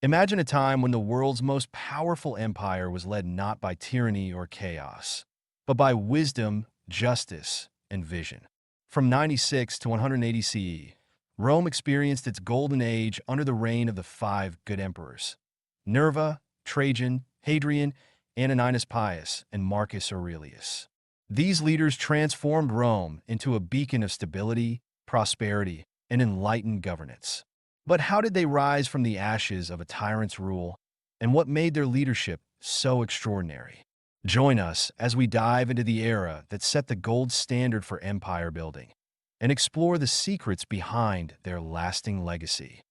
Imagine a time when the world's most powerful empire was led not by tyranny or chaos, but by wisdom, justice, and vision. From 96 to 180 CE, Rome experienced its golden age under the reign of the five good emperors: Nerva, Trajan, Hadrian, Antoninus Pius, and Marcus Aurelius. These leaders transformed Rome into a beacon of stability, prosperity, and enlightened governance. But how did they rise from the ashes of a tyrant's rule, and what made their leadership so extraordinary? Join us as we dive into the era that set the gold standard for empire building and explore the secrets behind their lasting legacy.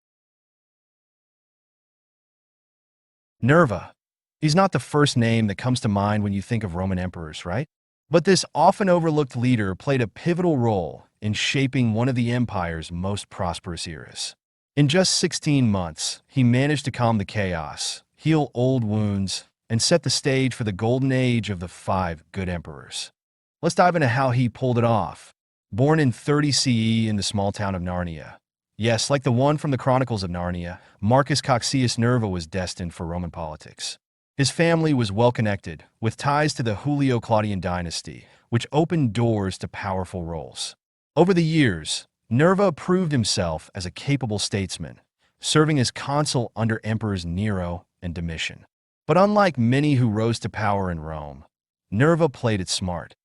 Nerva. He's not the first name that comes to mind when you think of Roman emperors, right? But this often overlooked leader played a pivotal role in shaping one of the empire's most prosperous eras. In just 16 months, he managed to calm the chaos, heal old wounds, and set the stage for the golden age of the five good emperors. Let's dive into how he pulled it off. Born in 30 CE in the small town of Narnia. Yes, like the one from the Chronicles of Narnia, Marcus Aurelius Nerva was destined for Roman politics. His family was well-connected, with ties to the Julio-Claudian dynasty, which opened doors to powerful roles. Over the years, Nerva proved himself as a capable statesman, serving as consul under Emperors Nero and Domitian. But unlike many who rose to power in Rome, Nerva played it smart.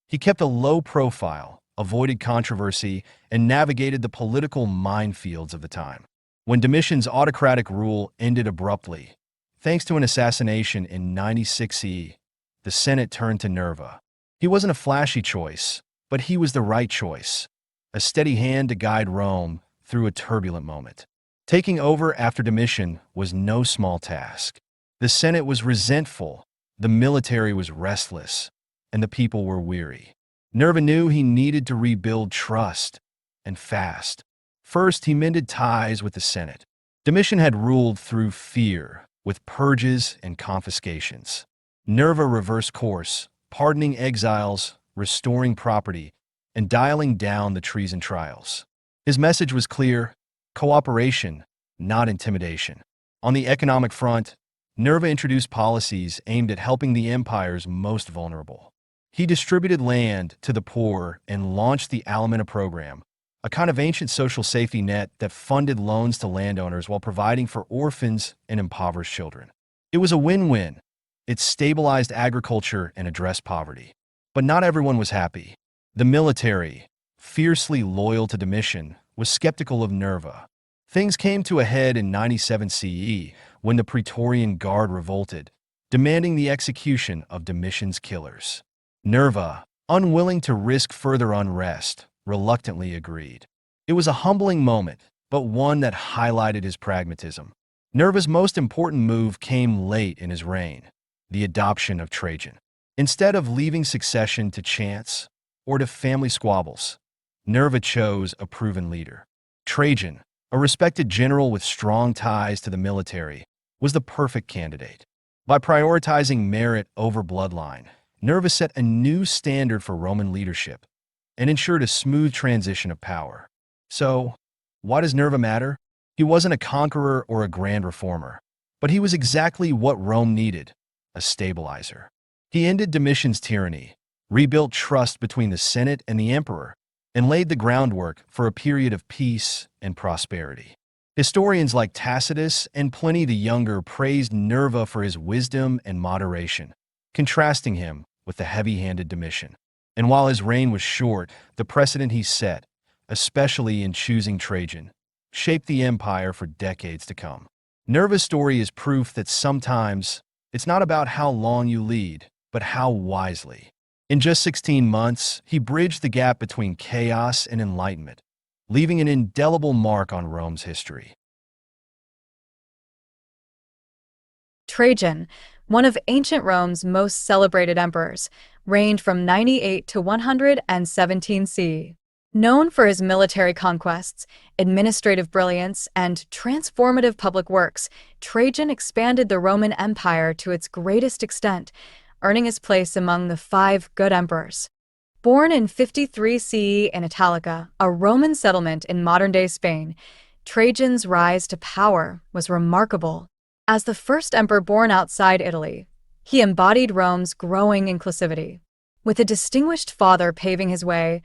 He kept a low profile, avoided controversy, and navigated the political minefields of the time. When Domitian's autocratic rule ended abruptly, thanks to an assassination in 96 CE, the Senate turned to Nerva. He wasn't a flashy choice, but he was the right choice, a steady hand to guide Rome through a turbulent moment. Taking over after Domitian was no small task. The Senate was resentful, the military was restless, and the people were weary. Nerva knew he needed to rebuild trust, and fast. First, he mended ties with the Senate. Domitian had ruled through fear, with purges and confiscations. Nerva reversed course, pardoning exiles, restoring property, and dialing down the treason trials. His message was clear: cooperation, not intimidation. On the economic front, Nerva introduced policies aimed at helping the empire's most vulnerable. He distributed land to the poor and launched the Alimenta program, a kind of ancient social safety net that funded loans to landowners while providing for orphans and impoverished children. It was a win-win. It stabilized agriculture and addressed poverty. But not everyone was happy. The military, fiercely loyal to Domitian, was skeptical of Nerva. Things came to a head in 97 CE when the Praetorian Guard revolted, demanding the execution of Domitian's killers. Nerva, unwilling to risk further unrest, reluctantly agreed. It was a humbling moment, but one that highlighted his pragmatism. Nerva's most important move came late in his reign: the adoption of Trajan. Instead of leaving succession to chance or to family squabbles, Nerva chose a proven leader. Trajan, a respected general with strong ties to the military, was the perfect candidate. By prioritizing merit over bloodline, Nerva set a new standard for Roman leadership and ensured a smooth transition of power. So, why does Nerva matter? He wasn't a conqueror or a grand reformer, but he was exactly what Rome needed: a stabilizer. He ended Domitian's tyranny, rebuilt trust between the Senate and the emperor, and laid the groundwork for a period of peace and prosperity. Historians like Tacitus and Pliny the Younger praised Nerva for his wisdom and moderation, contrasting him with the heavy-handed Domitian. And while his reign was short, the precedent he set, especially in choosing Trajan, shaped the empire for decades to come. Nerva's story is proof that sometimes it's not about how long you lead, but how wisely. In just 16 months, he bridged the gap between chaos and enlightenment, leaving an indelible mark on Rome's history. Trajan, one of ancient Rome's most celebrated emperors, reigned from 98 to 117 CE. Known for his military conquests, administrative brilliance, and transformative public works, Trajan expanded the Roman Empire to its greatest extent, earning his place among the five good emperors. Born in 53 CE in Italica, a Roman settlement in modern-day Spain, Trajan's rise to power was remarkable As the first emperor born outside Italy, he embodied Rome's growing inclusivity. With a distinguished father paving his way,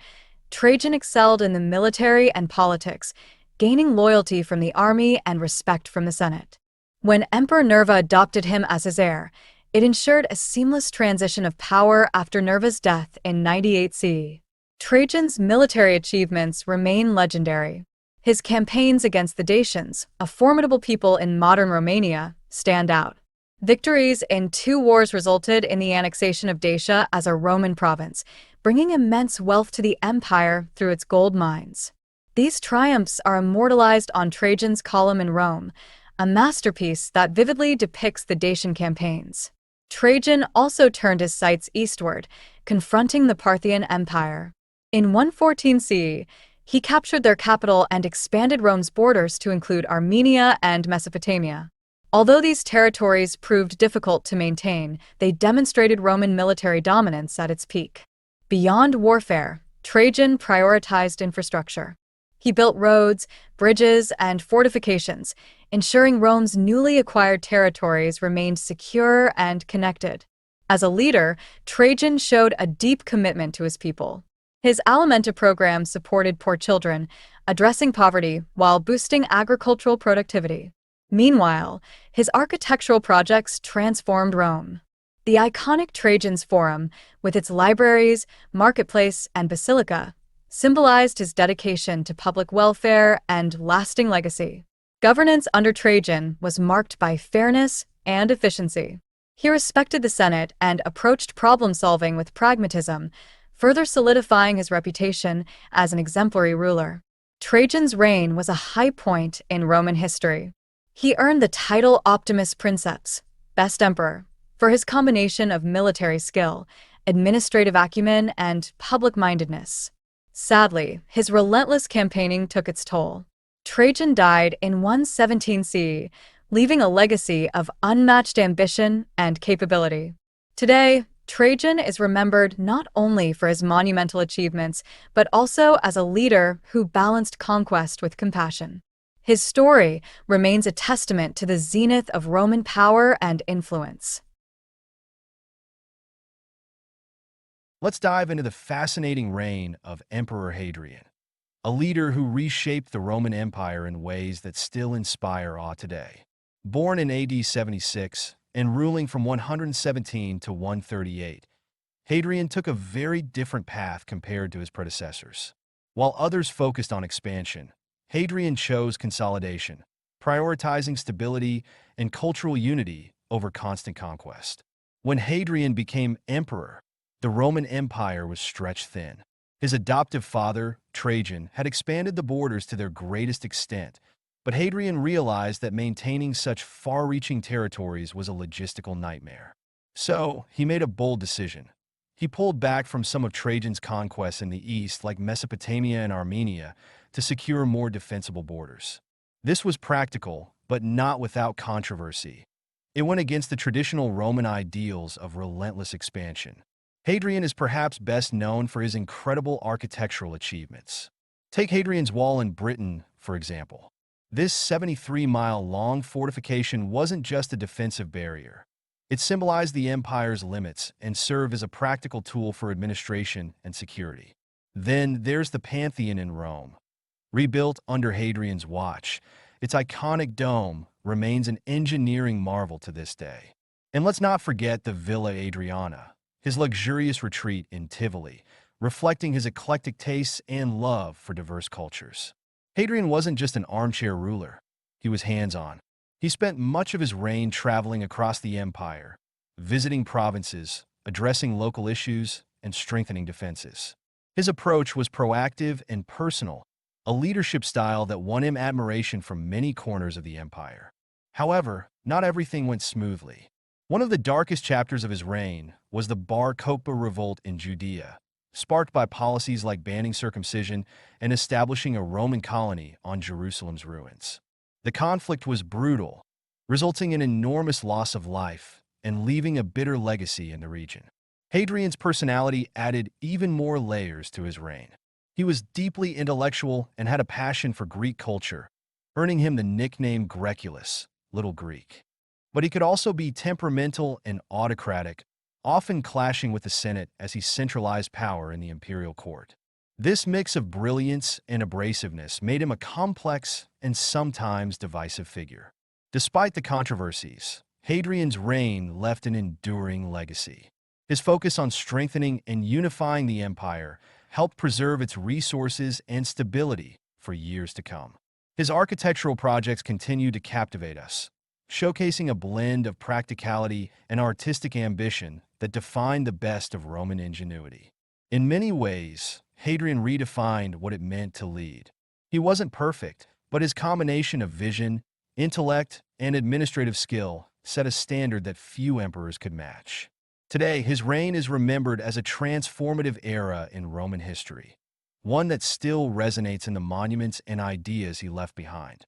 Trajan excelled in the military and politics, gaining loyalty from the army and respect from the Senate. When Emperor Nerva adopted him as his heir, it ensured a seamless transition of power after Nerva's death in 98 CE. Trajan's military achievements remain legendary. His campaigns against the Dacians, a formidable people in modern Romania, stand out. Victories in two wars resulted in the annexation of Dacia as a Roman province, bringing immense wealth to the empire through its gold mines. These triumphs are immortalized on Trajan's column in Rome, a masterpiece that vividly depicts the Dacian campaigns. Trajan also turned his sights eastward, confronting the Parthian Empire. In 114 CE, he captured their capital and expanded Rome's borders to include Armenia and Mesopotamia. Although these territories proved difficult to maintain, they demonstrated Roman military dominance at its peak. Beyond warfare, Trajan prioritized infrastructure. He built roads, bridges, and fortifications, ensuring Rome's newly acquired territories remained secure and connected. As a leader, Trajan showed a deep commitment to his people. His Alimenta program supported poor children, addressing poverty while boosting agricultural productivity. Meanwhile, his architectural projects transformed Rome. The iconic Trajan's Forum, with its libraries, marketplace, and basilica, symbolized his dedication to public welfare and lasting legacy. Governance under Trajan was marked by fairness and efficiency. He respected the Senate and approached problem-solving with pragmatism, further solidifying his reputation as an exemplary ruler. Trajan's reign was a high point in Roman history. He earned the title Optimus Princeps, Best Emperor, for his combination of military skill, administrative acumen, and public-mindedness. Sadly, his relentless campaigning took its toll. Trajan died in 117 CE, leaving a legacy of unmatched ambition and capability. Today, Trajan is remembered not only for his monumental achievements, but also as a leader who balanced conquest with compassion. His story remains a testament to the zenith of Roman power and influence. Let's dive into the fascinating reign of Emperor Hadrian, a leader who reshaped the Roman Empire in ways that still inspire awe today. Born in AD 76 and ruling from 117 to 138, Hadrian took a very different path compared to his predecessors. While others focused on expansion, Hadrian chose consolidation, prioritizing stability and cultural unity over constant conquest. When Hadrian became emperor, the Roman Empire was stretched thin. His adoptive father, Trajan, had expanded the borders to their greatest extent, but Hadrian realized that maintaining such far-reaching territories was a logistical nightmare. So, he made a bold decision. He pulled back from some of Trajan's conquests in the east, like Mesopotamia and Armenia, to secure more defensible borders. This was practical, but not without controversy. It went against the traditional Roman ideals of relentless expansion. Hadrian is perhaps best known for his incredible architectural achievements. Take Hadrian's Wall in Britain, for example. This 73-mile-long fortification wasn't just a defensive barrier. It symbolized the empire's limits and served as a practical tool for administration and security. Then there's the Pantheon in Rome. Rebuilt under Hadrian's watch, its iconic dome remains an engineering marvel to this day. And let's not forget the Villa Adriana, his luxurious retreat in Tivoli, reflecting his eclectic tastes and love for diverse cultures. Hadrian wasn't just an armchair ruler. He was hands-on. He spent much of his reign traveling across the empire, visiting provinces, addressing local issues, and strengthening defenses. His approach was proactive and personal, a leadership style that won him admiration from many corners of the empire. However, not everything went smoothly. One of the darkest chapters of his reign was the Bar Kokhba revolt in Judea, sparked by policies like banning circumcision and establishing a Roman colony on Jerusalem's ruins. The conflict was brutal, resulting in enormous loss of life and leaving a bitter legacy in the region. Hadrian's personality added even more layers to his reign. He was deeply intellectual and had a passion for Greek culture, earning him the nickname Greculus, Little Greek. But he could also be temperamental and autocratic, often clashing with the Senate as he centralized power in the imperial court. This mix of brilliance and abrasiveness made him a complex and sometimes divisive figure. Despite the controversies, Hadrian's reign left an enduring legacy. His focus on strengthening and unifying the empire helped preserve its resources and stability for years to come. His architectural projects continue to captivate us, showcasing a blend of practicality and artistic ambition that defined the best of Roman ingenuity. In many ways, Hadrian redefined what it meant to lead. He wasn't perfect, but his combination of vision, intellect, and administrative skill set a standard that few emperors could match. Today, his reign is remembered as a transformative era in Roman history, one that still resonates in the monuments and ideas he left behind.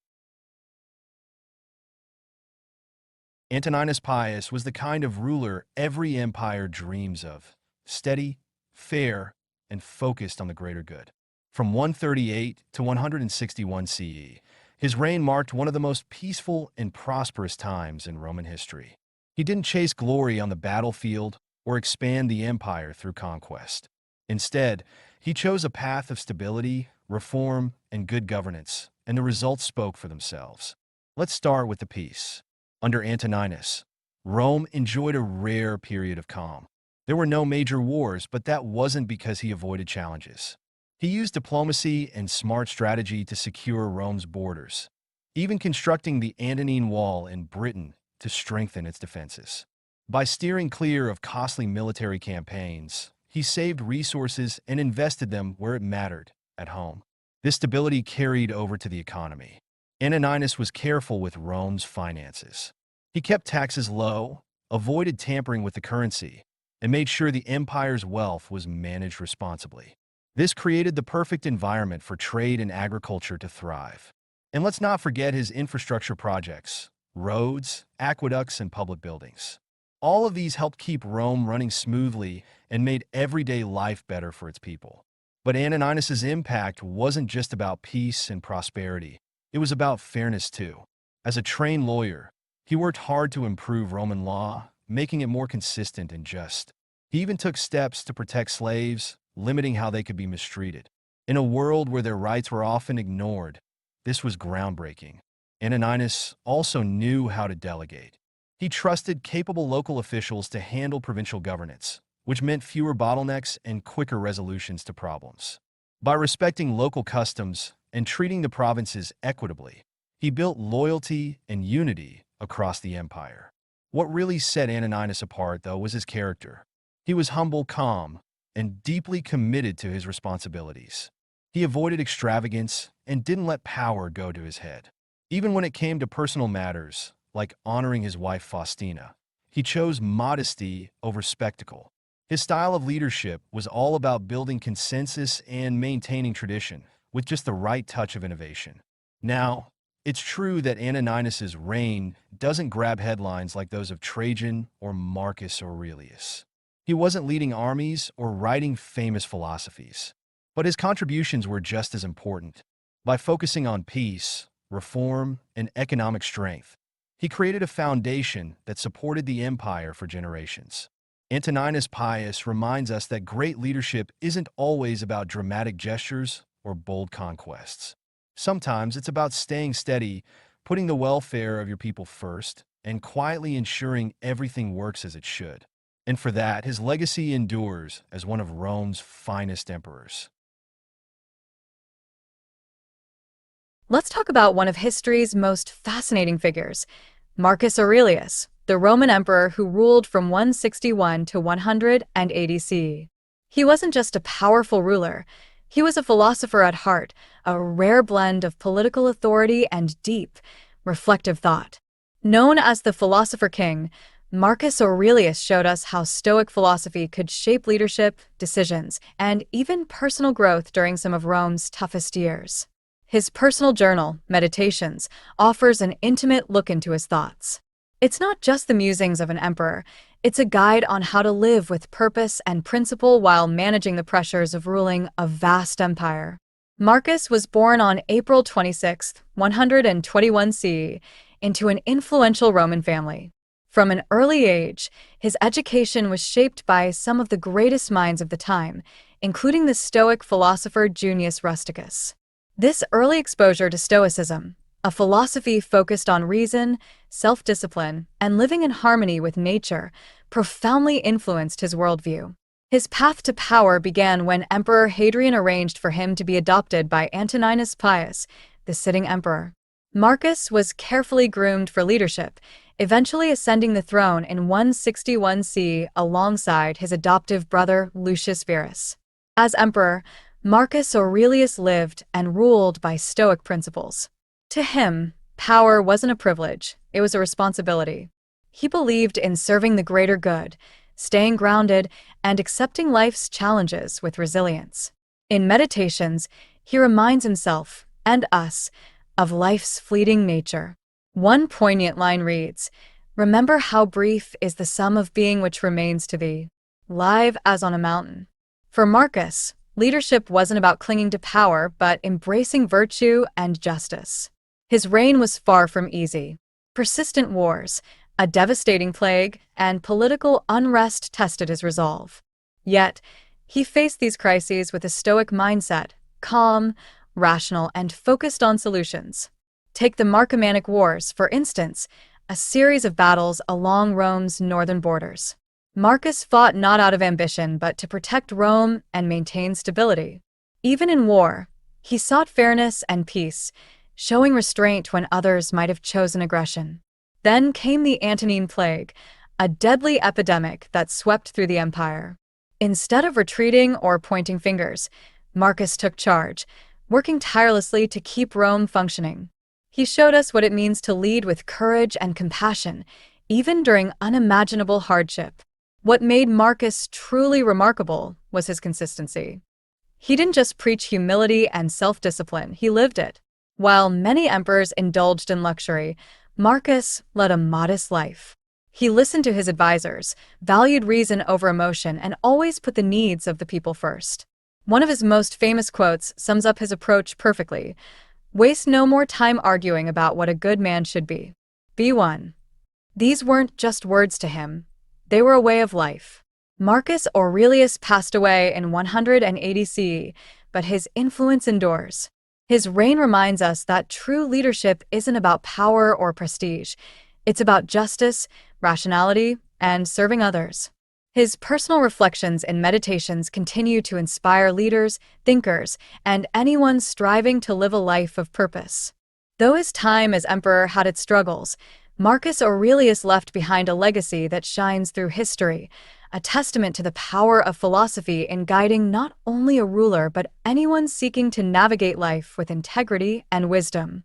Antoninus Pius was the kind of ruler every empire dreams of: steady, fair, and focused on the greater good. From 138 to 161 CE, his reign marked one of the most peaceful and prosperous times in Roman history. He didn't chase glory on the battlefield or expand the empire through conquest. Instead, he chose a path of stability, reform, and good governance, and the results spoke for themselves. Let's start with the peace. Under Antoninus, Rome enjoyed a rare period of calm. There were no major wars, but that wasn't because he avoided challenges. He used diplomacy and smart strategy to secure Rome's borders, even constructing the Antonine Wall in Britain to strengthen its defenses. By steering clear of costly military campaigns, he saved resources and invested them where it mattered, at home. This stability carried over to the economy. Antoninus was careful with Rome's finances. He kept taxes low, avoided tampering with the currency, and made sure the empire's wealth was managed responsibly. This created the perfect environment for trade and agriculture to thrive. And let's not forget his infrastructure projects: roads, aqueducts, and public buildings. All of these helped keep Rome running smoothly and made everyday life better for its people. But Antoninus's impact wasn't just about peace and prosperity. It was about fairness too. As a trained lawyer, he worked hard to improve Roman law, making it more consistent and just. He even took steps to protect slaves, limiting how they could be mistreated. In a world where their rights were often ignored, this was groundbreaking. Antoninus also knew how to delegate. He trusted capable local officials to handle provincial governance, which meant fewer bottlenecks and quicker resolutions to problems. By respecting local customs and treating the provinces equitably, he built loyalty and unity across the empire. What really set Antoninus apart, though, was his character. He was humble, calm, and deeply committed to his responsibilities. He avoided extravagance and didn't let power go to his head. Even when it came to personal matters, like honoring his wife Faustina, he chose modesty over spectacle. His style of leadership was all about building consensus and maintaining tradition, with just the right touch of innovation. Now, it's true that Antoninus's reign doesn't grab headlines like those of Trajan or Marcus Aurelius. He wasn't leading armies or writing famous philosophies, but his contributions were just as important. By focusing on peace, reform, and economic strength, he created a foundation that supported the empire for generations. Antoninus Pius reminds us that great leadership isn't always about dramatic gestures or bold conquests. Sometimes it's about staying steady, putting the welfare of your people first, and quietly ensuring everything works as it should. And for that, his legacy endures as one of Rome's finest emperors. Let's talk about one of history's most fascinating figures, Marcus Aurelius, the Roman emperor who ruled from 161 to 180 CE. He wasn't just a powerful ruler, he was a philosopher at heart, a rare blend of political authority and deep, reflective thought. Known as the Philosopher King, Marcus Aurelius showed us how Stoic philosophy could shape leadership, decisions, and even personal growth during some of Rome's toughest years. His personal journal, Meditations, offers an intimate look into his thoughts. It's not just the musings of an emperor, it's a guide on how to live with purpose and principle while managing the pressures of ruling a vast empire. Marcus was born on April 26, 121 CE, into an influential Roman family. From an early age, his education was shaped by some of the greatest minds of the time, including the Stoic philosopher Junius Rusticus. This early exposure to Stoicism, a philosophy focused on reason, self-discipline, and living in harmony with nature, profoundly influenced his worldview. His path to power began when Emperor Hadrian arranged for him to be adopted by Antoninus Pius, the sitting emperor. Marcus was carefully groomed for leadership, eventually ascending the throne in 161 CE alongside his adoptive brother Lucius Verus. As emperor, Marcus Aurelius lived and ruled by Stoic principles. To him, power wasn't a privilege, it was a responsibility. He believed in serving the greater good, staying grounded, and accepting life's challenges with resilience. In Meditations, he reminds himself, and us, of life's fleeting nature. One poignant line reads, "Remember how brief is the sum of being which remains to thee, live as on a mountain." For Marcus, leadership wasn't about clinging to power, but embracing virtue and justice. His reign was far from easy. Persistent wars, a devastating plague, and political unrest tested his resolve. Yet, he faced these crises with a Stoic mindset, calm, rational, and focused on solutions. Take the Marcomannic Wars, for instance, a series of battles along Rome's northern borders. Marcus fought not out of ambition but to protect Rome and maintain stability. Even in war, he sought fairness and peace, showing restraint when others might have chosen aggression. Then came the Antonine Plague, a deadly epidemic that swept through the empire. Instead of retreating or pointing fingers, Marcus took charge, working tirelessly to keep Rome functioning. He showed us what it means to lead with courage and compassion, even during unimaginable hardship. What made Marcus truly remarkable was his consistency. He didn't just preach humility and self-discipline, he lived it. While many emperors indulged in luxury, Marcus led a modest life. He listened to his advisors, valued reason over emotion, and always put the needs of the people first. One of his most famous quotes sums up his approach perfectly. "Waste no more time arguing about what a good man should be. Be one." These weren't just words to him. They were a way of life. Marcus Aurelius passed away in 180 CE, but his influence endures. His reign reminds us that true leadership isn't about power or prestige. It's about justice, rationality, and serving others. His personal reflections and meditations continue to inspire leaders, thinkers, and anyone striving to live a life of purpose. Though his time as emperor had its struggles, Marcus Aurelius left behind a legacy that shines through history, a testament to the power of philosophy in guiding not only a ruler but anyone seeking to navigate life with integrity and wisdom.